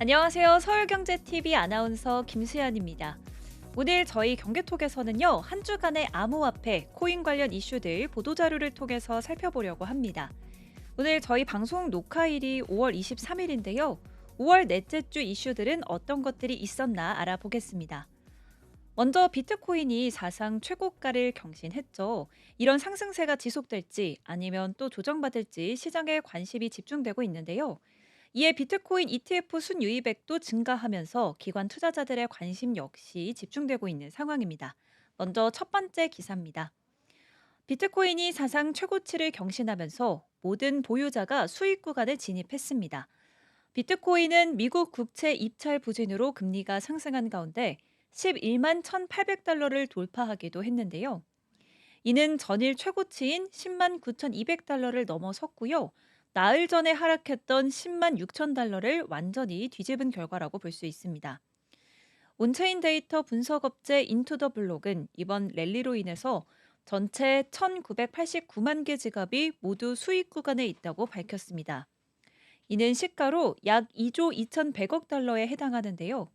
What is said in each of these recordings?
안녕하세요. 서울경제TV 아나운서 김수연입니다. 오늘 저희 경제톡에서는요, 한 주간의 암호화폐, 코인 관련 이슈들 보도자료를 통해서 살펴보려고 합니다. 오늘 저희 방송 녹화일이 5월 23일인데요. 5월 넷째 주 이슈들은 어떤 것들이 있었나 알아보겠습니다. 먼저 비트코인이 사상 최고가를 경신했죠. 이런 상승세가 지속될지 아니면 또 조정받을지 시장에 관심이 집중되고 있는데요. 이에 비트코인 ETF 순유입액도 증가하면서 기관 투자자들의 관심 역시 집중되고 있는 상황입니다. 먼저 첫 번째 기사입니다. 비트코인이 사상 최고치를 경신하면서 모든 보유자가 수익 구간에 진입했습니다. 비트코인은 미국 국채 입찰 부진으로 금리가 상승한 가운데 11만 1,800달러를 돌파하기도 했는데요. 이는 전일 최고치인 10만 9,200달러를 넘어섰고요. 나흘 전에 하락했던 10만 6천 달러를 완전히 뒤집은 결과라고 볼 수 있습니다. 온체인 데이터 분석 업체 인투더블록은 이번 랠리로 인해서 전체 1,989만 개 지갑이 모두 수익 구간에 있다고 밝혔습니다. 이는 시가로 약 2조 2,100억 달러에 해당하는데요.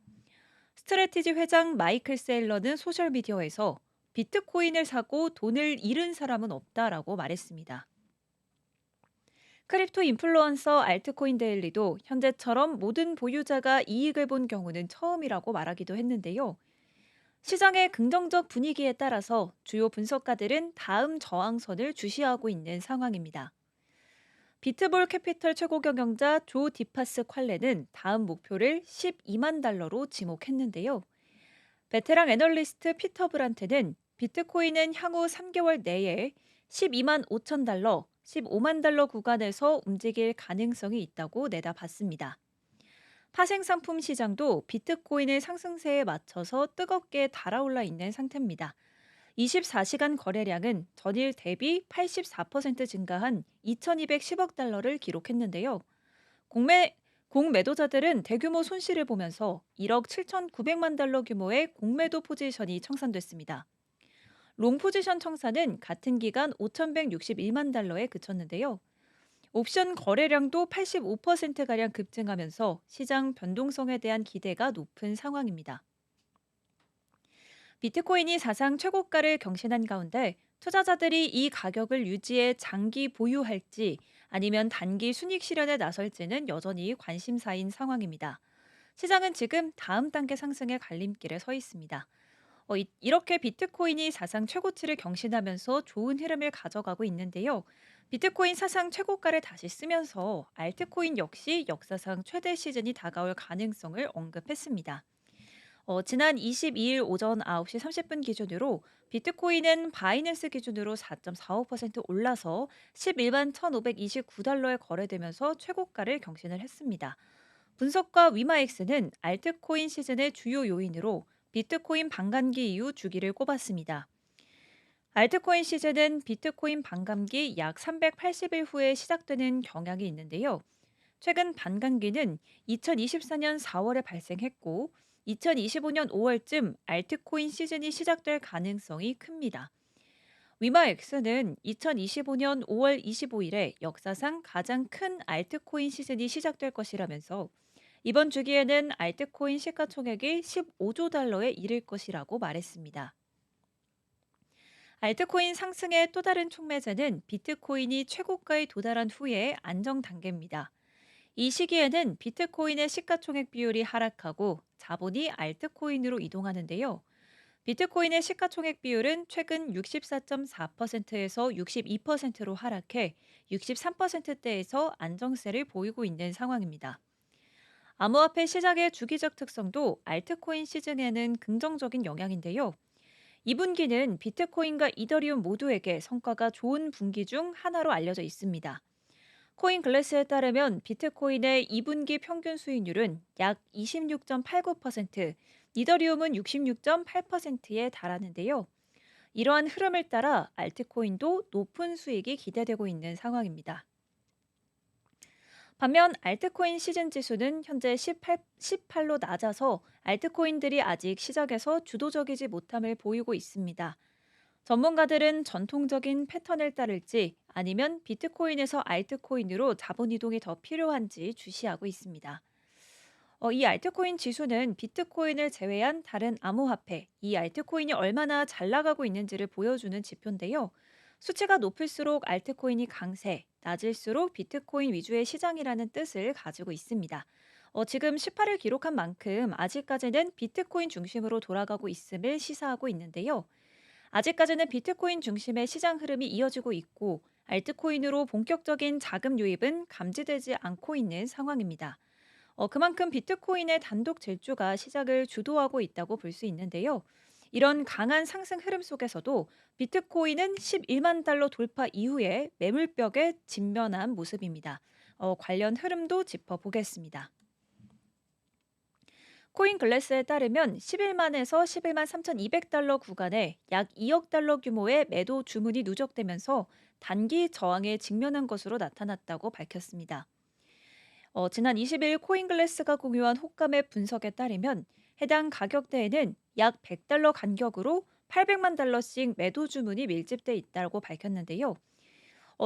스트래티지 회장 마이클 세일러는 소셜미디어에서 비트코인을 사고 돈을 잃은 사람은 없다라고 말했습니다. 크립토 인플루언서 알트코인 데일리도 현재처럼 모든 보유자가 이익을 본 경우는 처음이라고 말하기도 했는데요. 시장의 긍정적 분위기에 따라서 주요 분석가들은 다음 저항선을 주시하고 있는 상황입니다. 비트볼 캐피털 최고 경영자 조 디파스 퀄레는 다음 목표를 12만 달러로 지목했는데요. 베테랑 애널리스트 피터 브란트는 비트코인은 향후 3개월 내에 12만 5천 달러, 15만 달러 구간에서 움직일 가능성이 있다고 내다봤습니다. 파생상품 시장도 비트코인의 상승세에 맞춰서 뜨겁게 달아올라 있는 상태입니다. 24시간 거래량은 전일 대비 84% 증가한 2,210억 달러를 기록했는데요. 공매, 공매도자들은 대규모 손실을 보면서 1억 7,900만 달러 규모의 공매도 포지션이 청산됐습니다. 롱 포지션 청산은 같은 기간 5,161만 달러에 그쳤는데요. 옵션 거래량도 85%가량 급증하면서 시장 변동성에 대한 기대가 높은 상황입니다. 비트코인이 사상 최고가를 경신한 가운데 투자자들이 이 가격을 유지해 장기 보유할지 아니면 단기 순익 실현에 나설지는 여전히 관심사인 상황입니다. 시장은 지금 다음 단계 상승의 갈림길에 서 있습니다. 이렇게 비트코인이 사상 최고치를 경신하면서 좋은 흐름을 가져가고 있는데요. 비트코인 사상 최고가를 다시 쓰면서 알트코인 역시 역사상 최대 시즌이 다가올 가능성을 언급했습니다. 지난 22일 오전 9시 30분 기준으로 비트코인은 바이낸스 기준으로 4.45% 올라서 11만 1,529달러에 거래되면서 최고가를 경신을 했습니다. 분석가 위마엑스는 알트코인 시즌의 주요 요인으로 비트코인 반감기 이후 주기를 꼽았습니다. 알트코인 시즌은 비트코인 반감기 약 380일 후에 시작되는 경향이 있는데요. 최근 반감기는 2024년 4월에 발생했고 2025년 5월쯤 알트코인 시즌이 시작될 가능성이 큽니다. 위마엑스는 2025년 5월 25일에 역사상 가장 큰 알트코인 시즌이 시작될 것이라면서 이번 주기에는 알트코인 시가총액이 15조 달러에 이를 것이라고 말했습니다. 알트코인 상승의 또 다른 촉매제는 비트코인이 최고가에 도달한 후의 안정 단계입니다. 이 시기에는 비트코인의 시가총액 비율이 하락하고 자본이 알트코인으로 이동하는데요. 비트코인의 시가총액 비율은 최근 64.4%에서 62%로 하락해 63%대에서 안정세를 보이고 있는 상황입니다. 암호화폐 시장의 주기적 특성도 알트코인 시즌에는 긍정적인 영향인데요. 2분기는 비트코인과 이더리움 모두에게 성과가 좋은 분기 중 하나로 알려져 있습니다. 코인글래스에 따르면 비트코인의 2분기 평균 수익률은 약 26.89%, 이더리움은 66.8%에 달하는데요. 이러한 흐름을 따라 알트코인도 높은 수익이 기대되고 있는 상황입니다. 반면 알트코인 시즌 지수는 현재 18로 낮아서 알트코인들이 아직 시작에서 주도적이지 못함을 보이고 있습니다. 전문가들은 전통적인 패턴을 따를지 아니면 비트코인에서 알트코인으로 자본 이동이 더 필요한지 주시하고 있습니다. 이 알트코인 지수는 비트코인을 제외한 다른 암호화폐, 이 알트코인이 얼마나 잘 나가고 있는지를 보여주는 지표인데요. 수치가 높을수록 알트코인이 강세, 낮을수록 비트코인 위주의 시장이라는 뜻을 가지고 있습니다. 지금 18일 기록한 만큼 아직까지는 비트코인 중심으로 돌아가고 있음을 시사하고 있는데요. 아직까지는 비트코인 중심의 시장 흐름이 이어지고 있고, 알트코인으로 본격적인 자금 유입은 감지되지 않고 있는 상황입니다. 그만큼 비트코인의 단독 질주가 시작을 주도하고 있다고 볼 수 있는데요. 이런 강한 상승 흐름 속에서도 비트코인은 11만 달러 돌파 이후에 매물벽에 직면한 모습입니다. 관련 흐름도 짚어보겠습니다. 코인글래스에 따르면 11만에서 11만 3,200달러 구간에 약 2억 달러 규모의 매도 주문이 누적되면서 단기 저항에 직면한 것으로 나타났다고 밝혔습니다. 지난 20일 코인글래스가 공유한 호가매 분석에 따르면 해당 가격대에는 약 100달러 간격으로 800만 달러씩 매도 주문이 밀집돼 있다고 밝혔는데요.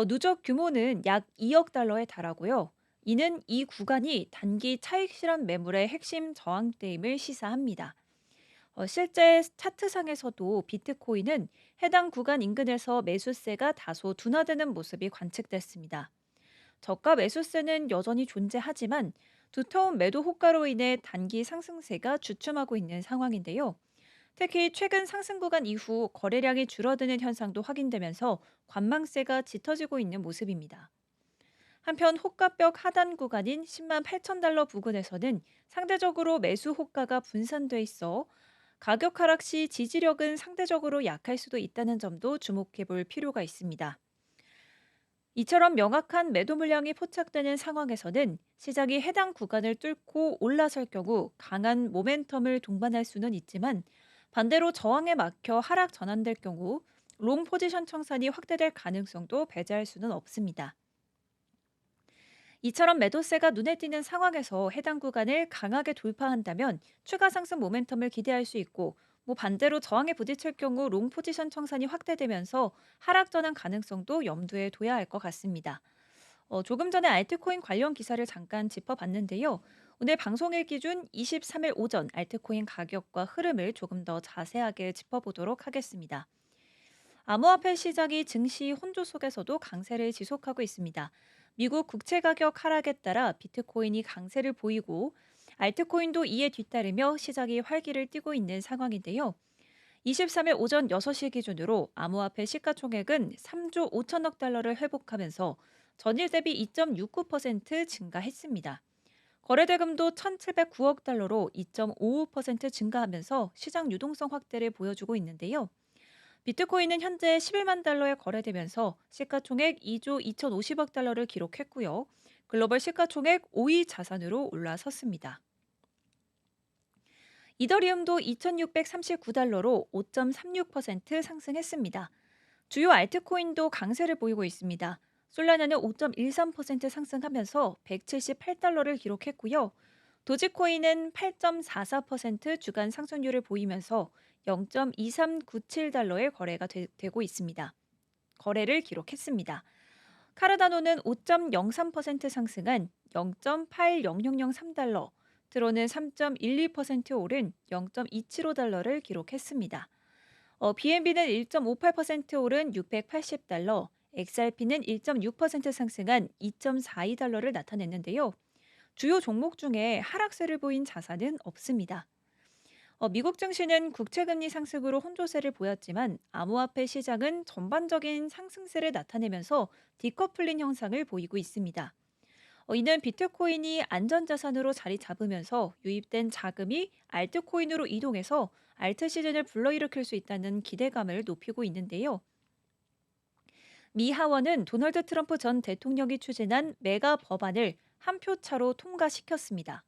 누적 규모는 약 2억 달러에 달하고요. 이는 이 구간이 단기 차익 실현 매물의 핵심 저항대임을 시사합니다. 실제 차트상에서도 비트코인은 해당 구간 인근에서 매수세가 다소 둔화되는 모습이 관측됐습니다. 저가 매수세는 여전히 존재하지만 두터운 매도 호가로 인해 단기 상승세가 주춤하고 있는 상황인데요. 특히 최근 상승 구간 이후 거래량이 줄어드는 현상도 확인되면서 관망세가 짙어지고 있는 모습입니다. 한편 호가벽 하단 구간인 10만 8천 달러 부근에서는 상대적으로 매수 호가가 분산돼 있어 가격 하락 시 지지력은 상대적으로 약할 수도 있다는 점도 주목해 볼 필요가 있습니다. 이처럼 명확한 매도 물량이 포착되는 상황에서는 시장이 해당 구간을 뚫고 올라설 경우 강한 모멘텀을 동반할 수는 있지만 반대로 저항에 막혀 하락 전환될 경우 롱 포지션 청산이 확대될 가능성도 배제할 수는 없습니다. 이처럼 매도세가 눈에 띄는 상황에서 해당 구간을 강하게 돌파한다면 추가 상승 모멘텀을 기대할 수 있고 반대로 저항에 부딪힐 경우 롱 포지션 청산이 확대되면서 하락 전환 가능성도 염두에 둬야 할 것 같습니다. 조금 전에 알트코인 관련 기사를 잠깐 짚어봤는데요. 오늘 방송일 기준 23일 오전 알트코인 가격과 흐름을 조금 더 자세하게 짚어보도록 하겠습니다. 암호화폐 시장이 증시 혼조 속에서도 강세를 지속하고 있습니다. 미국 국채 가격 하락에 따라 비트코인이 강세를 보이고 알트코인도 이에 뒤따르며 시장이 활기를 띠고 있는 상황인데요. 23일 오전 6시 기준으로 암호화폐 시가총액은 3조 5천억 달러를 회복하면서 전일 대비 2.69% 증가했습니다. 거래대금도 1,709억 달러로 2.55% 증가하면서 시장 유동성 확대를 보여주고 있는데요. 비트코인은 현재 11만 달러에 거래되면서 시가총액 2조 2,050억 달러를 기록했고요. 글로벌 시가총액 5위 자산으로 올라섰습니다. 이더리움도 2,639달러로 5.36% 상승했습니다. 주요 알트코인도 강세를 보이고 있습니다. 솔라나는 5.13% 상승하면서 178달러를 기록했고요. 도지코인은 8.44% 주간 상승률을 보이면서 0.2397달러에 거래가 되고 있습니다. 거래를 기록했습니다. 카르다노는 5.03% 상승한 0.80003달러, 트론은 3.12% 오른 0.275달러를 기록했습니다. BNB는 1.58% 오른 680달러, XRP는 1.6% 상승한 2.42달러를 나타냈는데요. 주요 종목 중에 하락세를 보인 자산은 없습니다. 미국 증시는 국채금리 상승으로 혼조세를 보였지만 암호화폐 시장은 전반적인 상승세를 나타내면서 디커플링 형상을 보이고 있습니다. 이는 비트코인이 안전자산으로 자리 잡으면서 유입된 자금이 알트코인으로 이동해서 알트 시즌을 불러일으킬 수 있다는 기대감을 높이고 있는데요. 미 하원은 도널드 트럼프 전 대통령이 추진한 메가 법안을 한 표 차로 통과시켰습니다.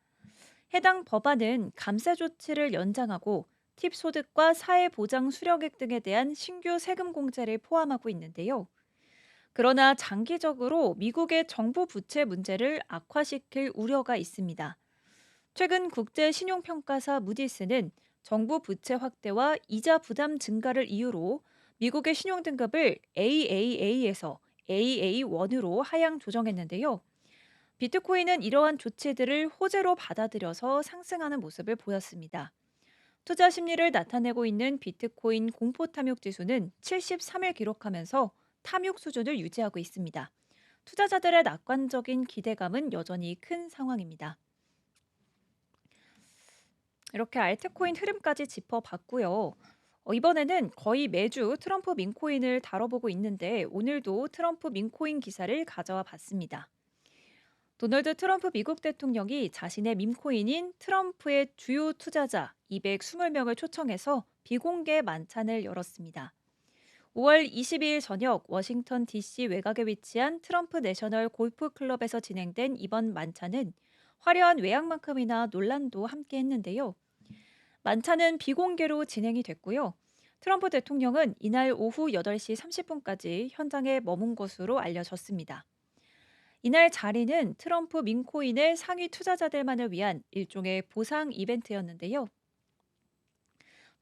해당 법안은 감세 조치를 연장하고 팁 소득과 사회보장 수령액 등에 대한 신규 세금 공제를 포함하고 있는데요. 그러나 장기적으로 미국의 정부 부채 문제를 악화시킬 우려가 있습니다. 최근 국제 신용평가사 무디스는 정부 부채 확대와 이자 부담 증가를 이유로 미국의 신용 등급을 AAA에서 AA1으로 하향 조정했는데요. 비트코인은 이러한 조치들을 호재로 받아들여서 상승하는 모습을 보였습니다. 투자 심리를 나타내고 있는 비트코인 공포 탐욕 지수는 73을 기록하면서 탐욕 수준을 유지하고 있습니다. 투자자들의 낙관적인 기대감은 여전히 큰 상황입니다. 이렇게 알트코인 흐름까지 짚어봤고요. 이번에는 거의 매주 트럼프 민코인을 다뤄보고 있는데 오늘도 트럼프 민코인 기사를 가져와 봤습니다. 도널드 트럼프 미국 대통령이 자신의 밈코인인 트럼프의 주요 투자자 220명을 초청해서 비공개 만찬을 열었습니다. 5월 22일 저녁 워싱턴 DC 외곽에 위치한 트럼프 내셔널 골프 클럽에서 진행된 이번 만찬은 화려한 외양만큼이나 논란도 함께 했는데요. 만찬은 비공개로 진행이 됐고요. 트럼프 대통령은 이날 오후 8시 30분까지 현장에 머문 것으로 알려졌습니다. 이날 자리는 트럼프 민코인의 상위 투자자들만을 위한 일종의 보상 이벤트였는데요.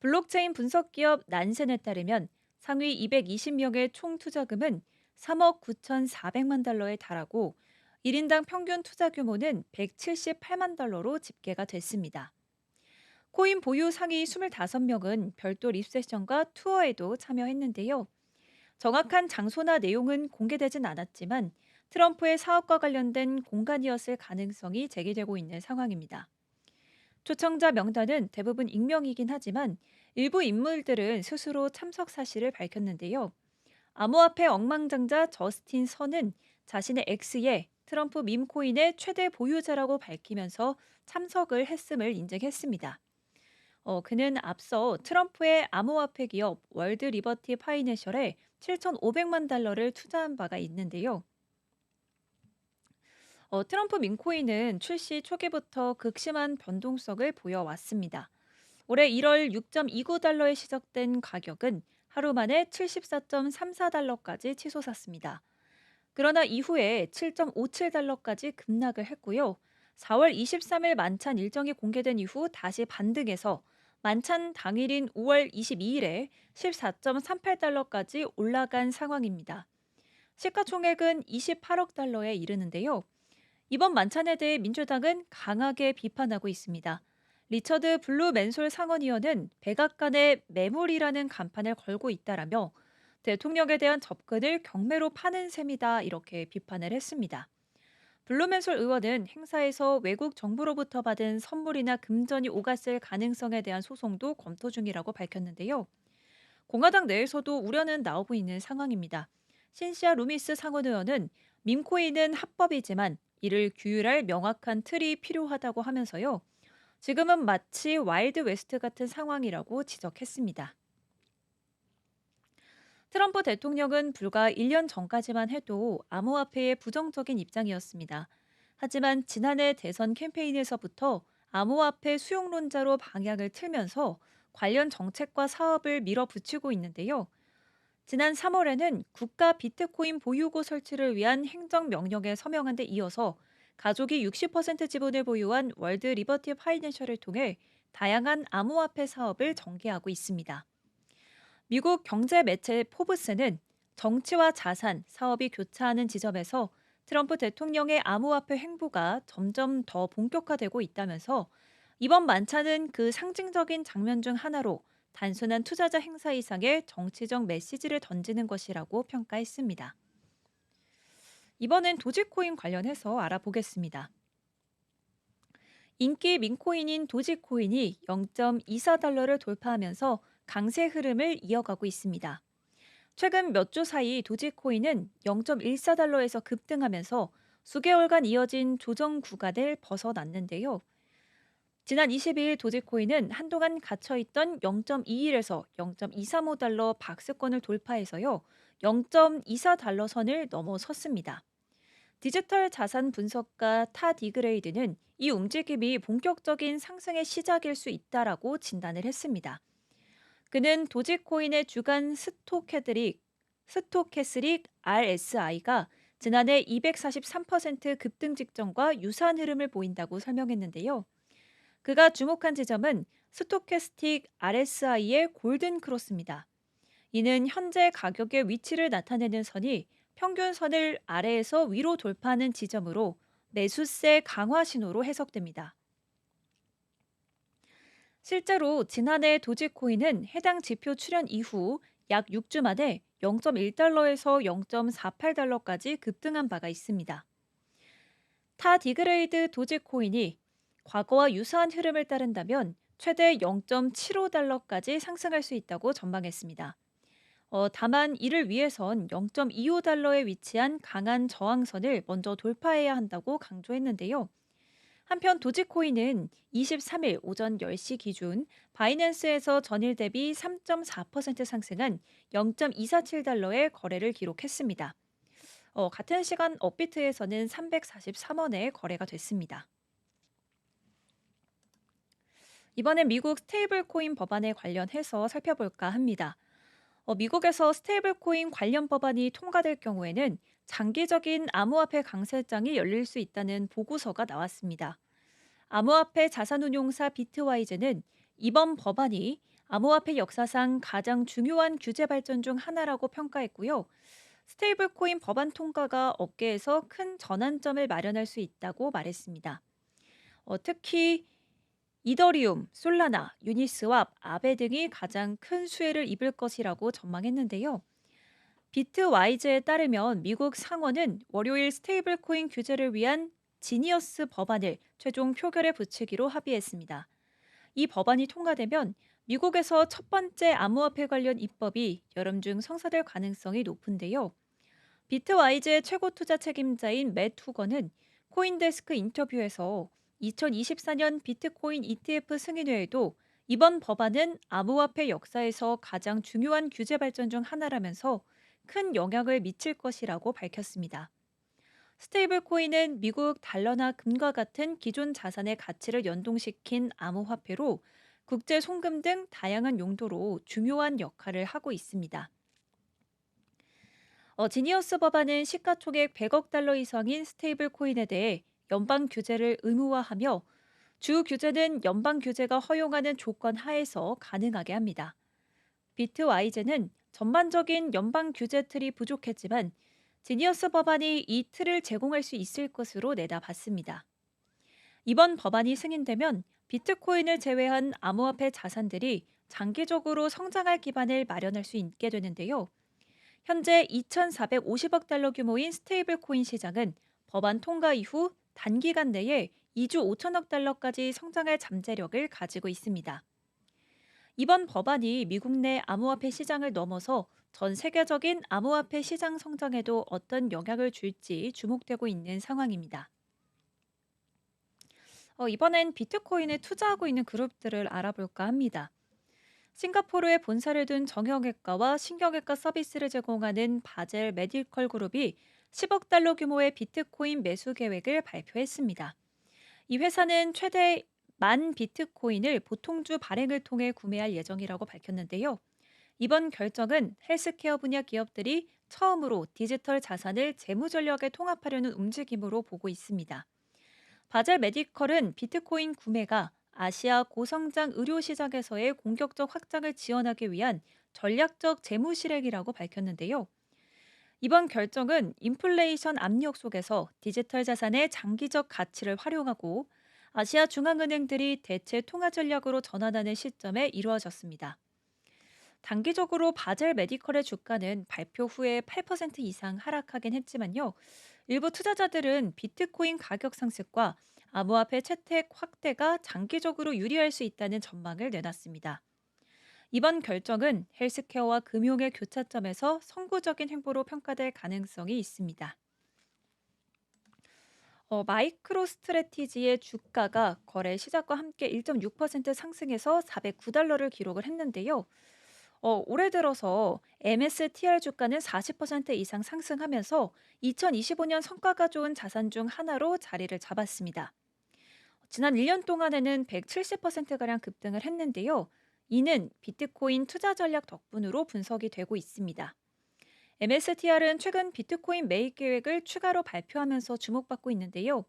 블록체인 분석 기업 난센에 따르면 상위 220명의 총 투자금은 3억 9,400만 달러에 달하고 1인당 평균 투자 규모는 178만 달러로 집계가 됐습니다. 코인 보유 상위 25명은 별도 립세션과 투어에도 참여했는데요. 정확한 장소나 내용은 공개되진 않았지만 트럼프의 사업과 관련된 공간이었을 가능성이 제기되고 있는 상황입니다. 초청자 명단은 대부분 익명이긴 하지만 일부 인물들은 스스로 참석 사실을 밝혔는데요. 암호화폐 억망장자 저스틴 선은 자신의 X에 트럼프 밈코인의 최대 보유자라고 밝히면서 참석을 했음을 인증했습니다. 그는 앞서 트럼프의 암호화폐 기업 월드 리버티 파이낸셜에 7,500만 달러를 투자한 바가 있는데요. 트럼프 민코인은 출시 초기부터 극심한 변동성을 보여왔습니다. 올해 1월 6.29달러에 시작된 가격은 하루 만에 74.34달러까지 치솟았습니다. 그러나 이후에 7.57달러까지 급락을 했고요. 4월 23일 만찬 일정이 공개된 이후 다시 반등해서 만찬 당일인 5월 22일에 14.38달러까지 올라간 상황입니다. 시가총액은 28억 달러에 이르는데요. 이번 만찬에 대해 민주당은 강하게 비판하고 있습니다. 리처드 블루 맨솔 상원의원은 백악관의 매물이라는 간판을 걸고 있다라며 대통령에 대한 접근을 경매로 파는 셈이다 이렇게 비판을 했습니다. 블루맨솔 의원은 행사에서 외국 정부로부터 받은 선물이나 금전이 오갔을 가능성에 대한 소송도 검토 중이라고 밝혔는데요. 공화당 내에서도 우려는 나오고 있는 상황입니다. 신시아 루미스 상원의원은 밈코인은 합법이지만 이를 규율할 명확한 틀이 필요하다고 하면서요. 지금은 마치 와일드 웨스트 같은 상황이라고 지적했습니다. 트럼프 대통령은 불과 1년 전까지만 해도 암호화폐에 부정적인 입장이었습니다. 하지만 지난해 대선 캠페인에서부터 암호화폐 수용론자로 방향을 틀면서 관련 정책과 사업을 밀어붙이고 있는데요. 지난 3월에는 국가 비트코인 보유고 설치를 위한 행정명령에 서명한 데 이어서 가족이 60% 지분을 보유한 월드 리버티 파이낸셜을 통해 다양한 암호화폐 사업을 전개하고 있습니다. 미국 경제 매체 포브스는 정치와 자산, 사업이 교차하는 지점에서 트럼프 대통령의 암호화폐 행보가 점점 더 본격화되고 있다면서 이번 만찬은 그 상징적인 장면 중 하나로 단순한 투자자 행사 이상의 정치적 메시지를 던지는 것이라고 평가했습니다. 이번엔 도지코인 관련해서 알아보겠습니다. 인기 민코인인 도지코인이 0.24달러를 돌파하면서 강세 흐름을 이어가고 있습니다. 최근 몇 주 사이 도지코인은 0.14달러에서 급등하면서 수개월간 이어진 조정 구간을 벗어났는데요. 지난 22일 도지코인은 한동안 갇혀있던 0.21에서 0.235달러 박스권을 돌파해서요. 0.24달러 선을 넘어섰습니다. 디지털 자산 분석가 타 디그레이드는 이 움직임이 본격적인 상승의 시작일 수 있다라고 진단을 했습니다. 그는 도지코인의 주간 스토캐스릭 RSI가 지난해 243% 급등 직전과 유사한 흐름을 보인다고 설명했는데요. 그가 주목한 지점은 스토캐스틱 RSI의 골든 크로스입니다. 이는 현재 가격의 위치를 나타내는 선이 평균선을 아래에서 위로 돌파하는 지점으로 매수세 강화 신호로 해석됩니다. 실제로 지난해 도지코인은 해당 지표 출현 이후 약 6주 만에 0.1달러에서 0.48달러까지 급등한 바가 있습니다. 타 디그레이드 도지코인이 과거와 유사한 흐름을 따른다면 최대 0.75달러까지 상승할 수 있다고 전망했습니다. 다만 이를 위해선 0.25달러에 위치한 강한 저항선을 먼저 돌파해야 한다고 강조했는데요. 한편 도지코인은 23일 오전 10시 기준 바이낸스에서 전일 대비 3.4% 상승한 0.247달러의 거래를 기록했습니다. 같은 시간 업비트에서는 343원에 거래가 됐습니다. 이번엔 미국 스테이블 코인 법안에 관련해서 살펴볼까 합니다. 미국에서 스테이블 코인 관련 법안이 통과될 경우에는 장기적인 암호화폐 강세장이 열릴 수 있다는 보고서가 나왔습니다. 암호화폐 자산운용사 비트와이즈는 이번 법안이 암호화폐 역사상 가장 중요한 규제 발전 중 하나라고 평가했고요. 스테이블 코인 법안 통과가 업계에서 큰 전환점을 마련할 수 있다고 말했습니다. 특히 이더리움, 솔라나, 유니스왑, 아베 등이 가장 큰 수혜를 입을 것이라고 전망했는데요. 비트와이즈에 따르면 미국 상원은 월요일 스테이블 코인 규제를 위한 지니어스 법안을 최종 표결에 붙이기로 합의했습니다. 이 법안이 통과되면 미국에서 첫 번째 암호화폐 관련 입법이 여름 중 성사될 가능성이 높은데요. 비트와이즈의 최고 투자 책임자인 맷 후거는 코인데스크 인터뷰에서 2024년 비트코인 ETF 승인회에도 이번 법안은 암호화폐 역사에서 가장 중요한 규제 발전 중 하나라면서 큰 영향을 미칠 것이라고 밝혔습니다. 스테이블 코인은 미국 달러나 금과 같은 기존 자산의 가치를 연동시킨 암호화폐로 국제 송금 등 다양한 용도로 중요한 역할을 하고 있습니다. 지니어스 법안은 시가총액 100억 달러 이상인 스테이블 코인에 대해 연방 규제를 의무화하며 주 규제는 연방 규제가 허용하는 조건 하에서 가능하게 합니다. 비트와이즈는 전반적인 연방 규제 틀이 부족했지만 지니어스 법안이 이 틀을 제공할 수 있을 것으로 내다봤습니다. 이번 법안이 승인되면 비트코인을 제외한 암호화폐 자산들이 장기적으로 성장할 기반을 마련할 수 있게 되는데요. 현재 2,450억 달러 규모인 스테이블 코인 시장은 법안 통과 이후 단기간 내에 2조 5천억 달러까지 성장할 잠재력을 가지고 있습니다. 이번 법안이 미국 내 암호화폐 시장을 넘어서 전 세계적인 암호화폐 시장 성장에도 어떤 영향을 줄지 주목되고 있는 상황입니다. 이번엔 비트코인에 투자하고 있는 그룹들을 알아볼까 합니다. 싱가포르에 본사를 둔 정형외과와 신경외과 서비스를 제공하는 바젤 메디컬 그룹이 10억 달러 규모의 비트코인 매수 계획을 발표했습니다. 이 회사는 최대 1만 비트코인을 보통주 발행을 통해 구매할 예정이라고 밝혔는데요. 이번 결정은 헬스케어 분야 기업들이 처음으로 디지털 자산을 재무 전략에 통합하려는 움직임으로 보고 있습니다. 바젤 메디컬은 비트코인 구매가 아시아 고성장 의료 시장에서의 공격적 확장을 지원하기 위한 전략적 재무 실행이라고 밝혔는데요. 이번 결정은 인플레이션 압력 속에서 디지털 자산의 장기적 가치를 활용하고 아시아 중앙은행들이 대체 통화 전략으로 전환하는 시점에 이루어졌습니다. 단기적으로 바젤 메디컬의 주가는 발표 후에 8% 이상 하락하긴 했지만요. 일부 투자자들은 비트코인 가격 상승과 암호화폐 채택 확대가 장기적으로 유리할 수 있다는 전망을 내놨습니다. 이번 결정은 헬스케어와 금융의 교차점에서 선구적인 행보로 평가될 가능성이 있습니다. 마이크로 스트래티지의 주가가 거래 시작과 함께 1.6% 상승해서 409달러를 기록을 했는데요. 올해 들어서 MSTR 주가는 40% 이상 상승하면서 2025년 성과가 좋은 자산 중 하나로 자리를 잡았습니다. 지난 1년 동안에는 170%가량 급등을 했는데요. 이는 비트코인 투자 전략 덕분으로 분석이 되고 있습니다. MSTR은 최근 비트코인 매입 계획을 추가로 발표하면서 주목받고 있는데요.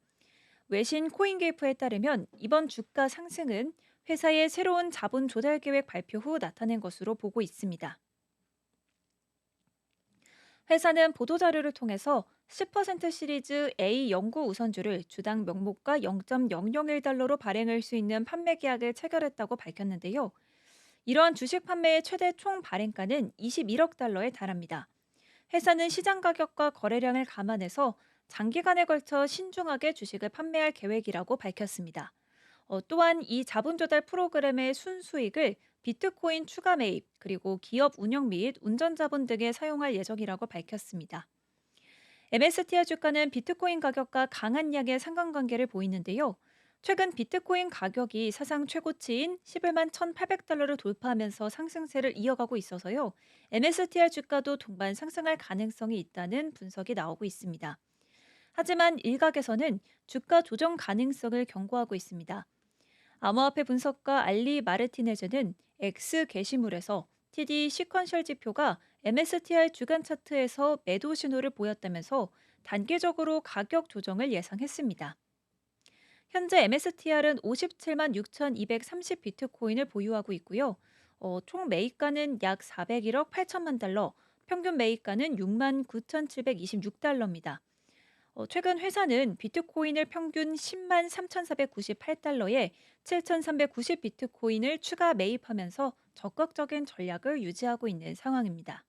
외신 코인게이프에 따르면 이번 주가 상승은 회사의 새로운 자본 조달 계획 발표 후 나타낸 것으로 보고 있습니다. 회사는 보도자료를 통해서 10% 시리즈 A 영구 우선주를 주당 명목가 0.001달러로 발행할 수 있는 판매 계약을 체결했다고 밝혔는데요. 이런 주식 판매의 최대 총 발행가는 21억 달러에 달합니다. 회사는 시장 가격과 거래량을 감안해서 장기간에 걸쳐 신중하게 주식을 판매할 계획이라고 밝혔습니다. 또한 이 자본 조달 프로그램의 순수익을 비트코인 추가 매입, 그리고 기업 운영 및 운전 자본 등에 사용할 예정이라고 밝혔습니다. MSTR 주가는 비트코인 가격과 강한 약의 상관관계를 보이는데요. 최근 비트코인 가격이 사상 최고치인 11만 1,800달러를 돌파하면서 상승세를 이어가고 있어서요. MSTR 주가도 동반 상승할 가능성이 있다는 분석이 나오고 있습니다. 하지만 일각에서는 주가 조정 가능성을 경고하고 있습니다. 암호화폐 분석가 알리 마르티네즈는 X 게시물에서 TD 시퀀셜 지표가 MSTR 주간 차트에서 매도 신호를 보였다면서 단기적으로 가격 조정을 예상했습니다. 현재 MSTR은 57만 6,230 비트코인을 보유하고 있고요. 총 매입가는 약 401억 8천만 달러, 평균 매입가는 6만 9,726달러입니다. 최근 회사는 비트코인을 평균 10만 3,498달러에 7,390 비트코인을 추가 매입하면서 적극적인 전략을 유지하고 있는 상황입니다.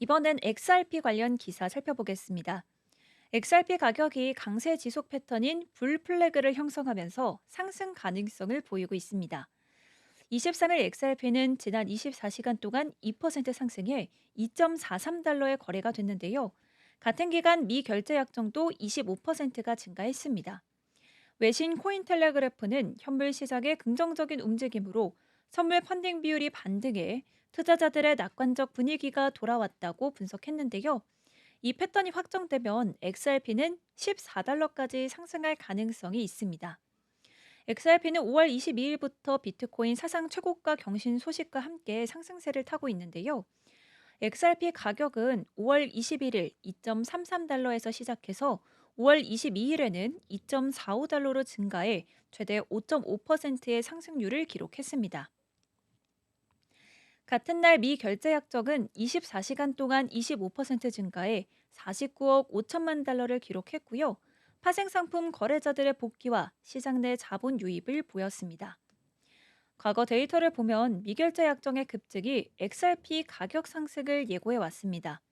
이번엔 XRP 관련 기사 살펴보겠습니다. XRP 가격이 강세 지속 패턴인 불 플래그를 형성하면서 상승 가능성을 보이고 있습니다. 23일 XRP는 지난 24시간 동안 2% 상승해 2.43달러에 거래가 됐는데요. 같은 기간 미 결제 약정도 25%가 증가했습니다. 외신 코인텔레그래프는 현물 시장의 긍정적인 움직임으로 선물 펀딩 비율이 반등해 투자자들의 낙관적 분위기가 돌아왔다고 분석했는데요. 이 패턴이 확정되면 XRP는 14달러까지 상승할 가능성이 있습니다. XRP는 5월 22일부터 비트코인 사상 최고가 경신 소식과 함께 상승세를 타고 있는데요. XRP 가격은 5월 21일 2.33달러에서 시작해서 5월 22일에는 2.45달러로 증가해 최대 5.5%의 상승률을 기록했습니다. 같은 날 미 결제 약정은 24시간 동안 25% 증가해 49억 5천만 달러를 기록했고요. 파생 상품 거래자들의 복귀와 시장 내 자본 유입을 보였습니다. 과거 데이터를 보면 미결제 약정의 급증이 XRP 가격 상승을 예고해 왔습니다.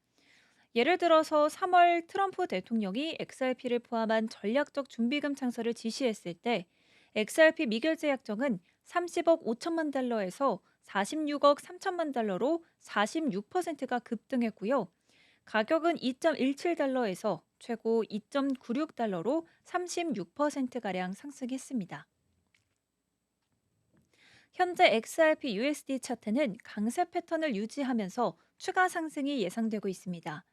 예를 들어서 3월 트럼프 대통령이 XRP를 포함한 전략적 준비금 창설을 지시했을 때 XRP 미결제 약정은 30억 5천만 달러에서 46억 3천만 달러로 46%가 급등했고요. 가격은 2.17달러에서 최고 2.96달러로 36%가량 상승했습니다. 현재 XRP USD 차트는 강세 패턴을 유지하면서 추가 상승이 예상되고 있습니다.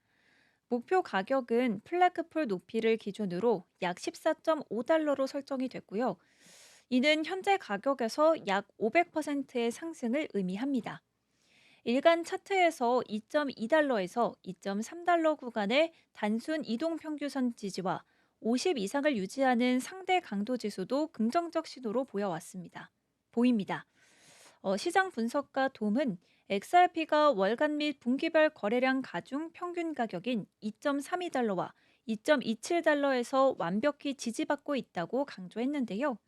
목표 가격은 플래그풀 높이를 기준으로 약 14.5달러로 설정이 됐고요. 이는 현재 가격에서 약 500%의 상승을 의미합니다. 일간 차트에서 2.2달러에서 2.3달러 구간의 단순 이동 평균선 지지와 50 이상을 유지하는 상대 강도 지수도 긍정적 신호로 보입니다. 시장 분석가 돔은 XRP가 월간 및 분기별 거래량 가중 평균 가격인 2.32달러와 2.27달러에서 완벽히 지지받고 있다고 강조했는데요.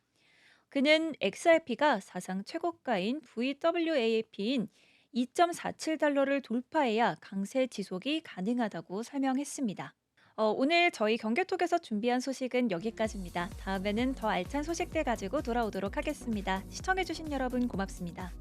그는 XRP가 사상 최고가인 VWAP인 2.47달러를 돌파해야 강세 지속이 가능하다고 설명했습니다. 오늘 저희 경제톡에서 준비한 소식은 여기까지입니다. 다음에는 더 알찬 소식들 가지고 돌아오도록 하겠습니다. 시청해주신 여러분 고맙습니다.